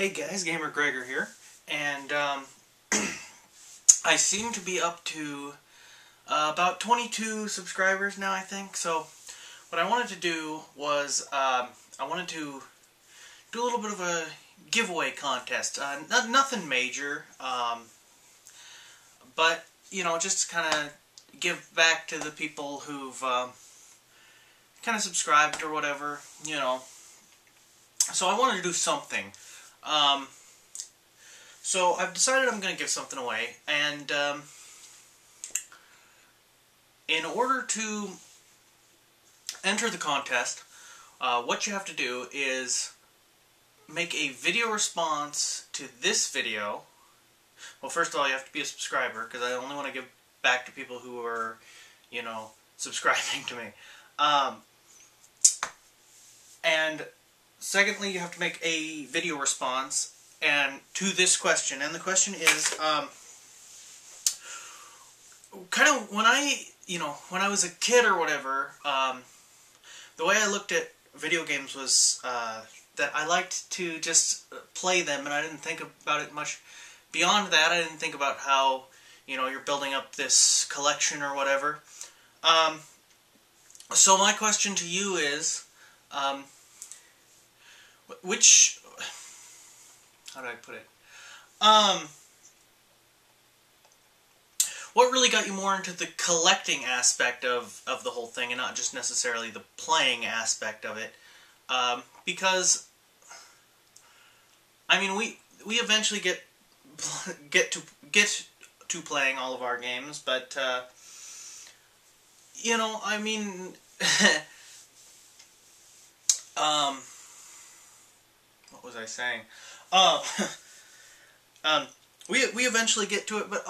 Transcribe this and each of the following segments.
Hey guys, Gamer Gregor here, and I seem to be up to about 22 subscribers now, I think. So what I wanted to do was I wanted to do a little bit of a giveaway contest. Nothing major, but you know, just kind of give back to the people who've kind of subscribed or whatever, you know. So I wanted to do something. So I've decided I'm going to give something away, and in order to enter the contest, what you have to do is make a video response to this video. Well, first of all, you have to be a subscriber, because I only want to give back to people who are, you know, subscribing to me. And secondly, you have to make a video response and to this question, and the question is, kind of when I was a kid or whatever, the way I looked at video games was that I liked to just play them, and I didn't think about it much beyond that. I didn't think about how, you know, you're building up this collection or whatever. So my question to you is, how do I put it? What really got you more into the collecting aspect of the whole thing, and not just necessarily the playing aspect of it? Because I mean, we eventually get to playing all of our games, but you know, I mean, what was I saying? We eventually get to it, but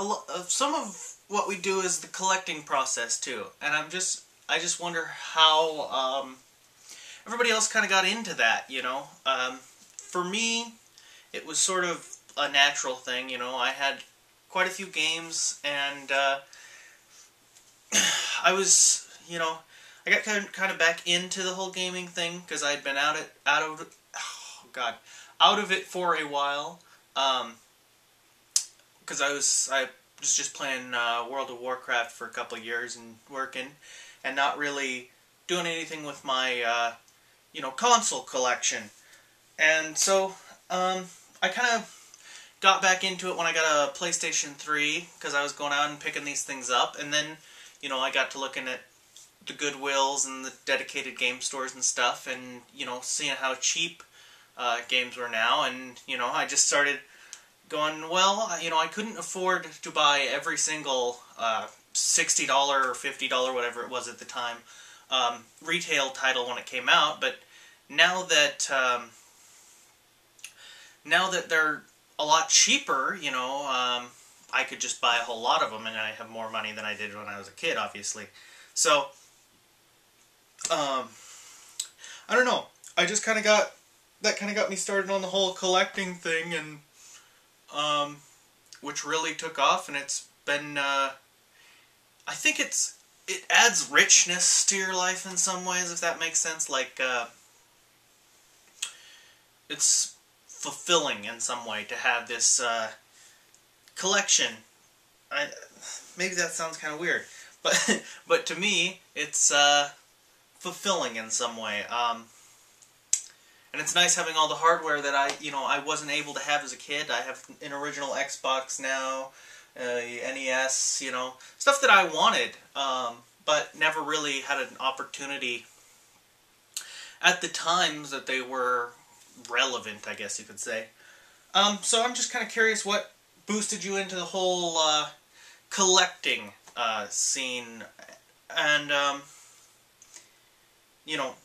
some of what we do is the collecting process too, and I just wonder how everybody else kind of got into that. You know, for me, it was sort of a natural thing. You know, I had quite a few games, and I was, you know, I got kind of back into the whole gaming thing because I'd been out of it for a while. Because I was just playing World of Warcraft for a couple of years and working, and not really doing anything with my you know, console collection. And so I kind of got back into it when I got a PlayStation 3, because I was going out and picking these things up, and then, you know, I got to looking at the Goodwills and the dedicated game stores and stuff, and, you know, seeing how cheap games were now, and, you know, I just started going, well, you know, I couldn't afford to buy every single $60 or $50, whatever it was at the time, retail title when it came out, but now that they're a lot cheaper, you know, I could just buy a whole lot of them, and I have more money than I did when I was a kid, obviously. So, I don't know, I just kind of got me started on the whole collecting thing, and which really took off, and it's been, I think it adds richness to your life in some ways, if that makes sense. Like, it's fulfilling in some way to have this collection. Maybe that sounds kind of weird, but to me, it's fulfilling in some way. And it's nice having all the hardware that I wasn't able to have as a kid. I have an original Xbox now, NES, you know, stuff that I wanted, but never really had an opportunity at the times that they were relevant, I guess you could say. So I'm just kind of curious what boosted you into the whole collecting scene, and you know,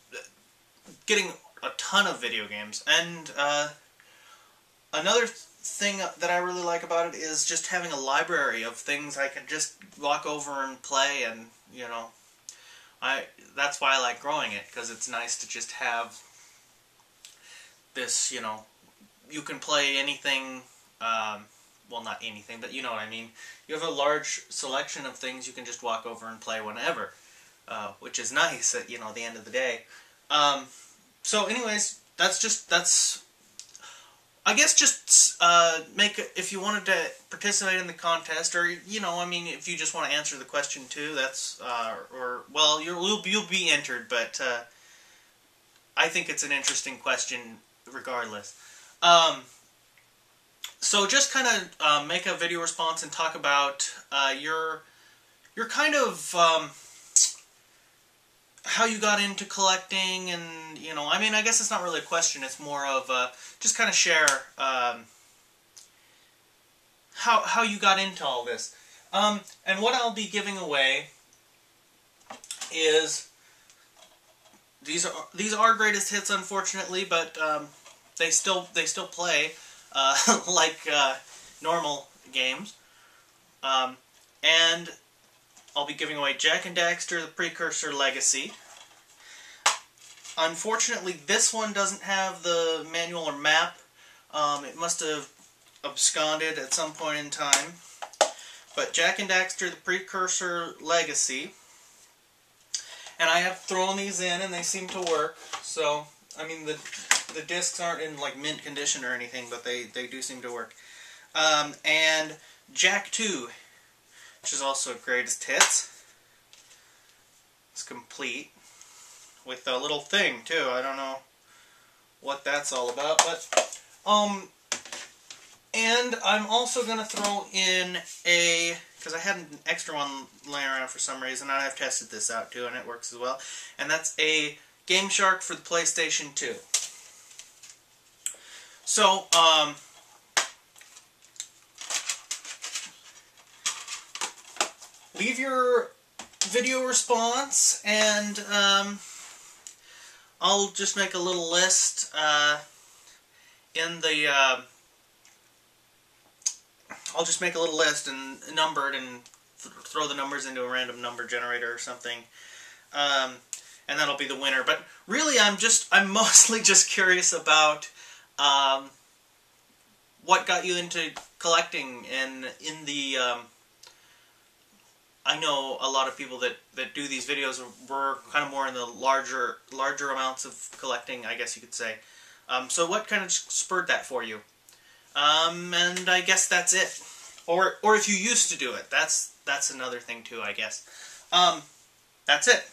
getting a ton of video games. And another thing that I really like about it is just having a library of things I can just walk over and play, and, you know, that's why I like growing it, because it's nice to just have this, you know, you can play anything, well, not anything, but you know what I mean. You have a large selection of things you can just walk over and play whenever, which is nice at, you know, the end of the day. So anyways, that's I guess just if you wanted to participate in the contest, or I mean, if you just want to answer the question too, that's well, you'll be entered. But I think it's an interesting question, regardless. So just kind of make a video response and talk about your kind of how you got into collecting, and I mean, I guess it's not really a question. It's more of just kind of share how you got into all this. And what I'll be giving away is these are greatest hits, unfortunately, but they still play like normal games. And I'll be giving away Jak and Daxter: The Precursor Legacy. Unfortunately, this one doesn't have the manual or map. It must have absconded at some point in time. But Jak and Daxter: The Precursor Legacy. And I have thrown these in, and they seem to work. So, I mean, the discs aren't in like mint condition or anything, but they do seem to work. And Jak 2, which is also greatest hits. It's complete with a little thing too. I don't know what that's all about, but and I'm also gonna throw in because I had an extra one laying around for some reason, and I've tested this out too, and it works as well. And that's a Game Shark for the PlayStation 2. So, leave your video response, and I'll just make a little list in the I'll just make a little list and number it, and throw the numbers into a random number generator or something, and that'll be the winner. But really, I'm mostly just curious about what got you into collecting, and in the I know a lot of people that do these videos were kind of more in the larger amounts of collecting, I guess you could say. So what kind of spurred that for you? And I guess that's it. Or if you used to do it, that's another thing too, I guess. That's it.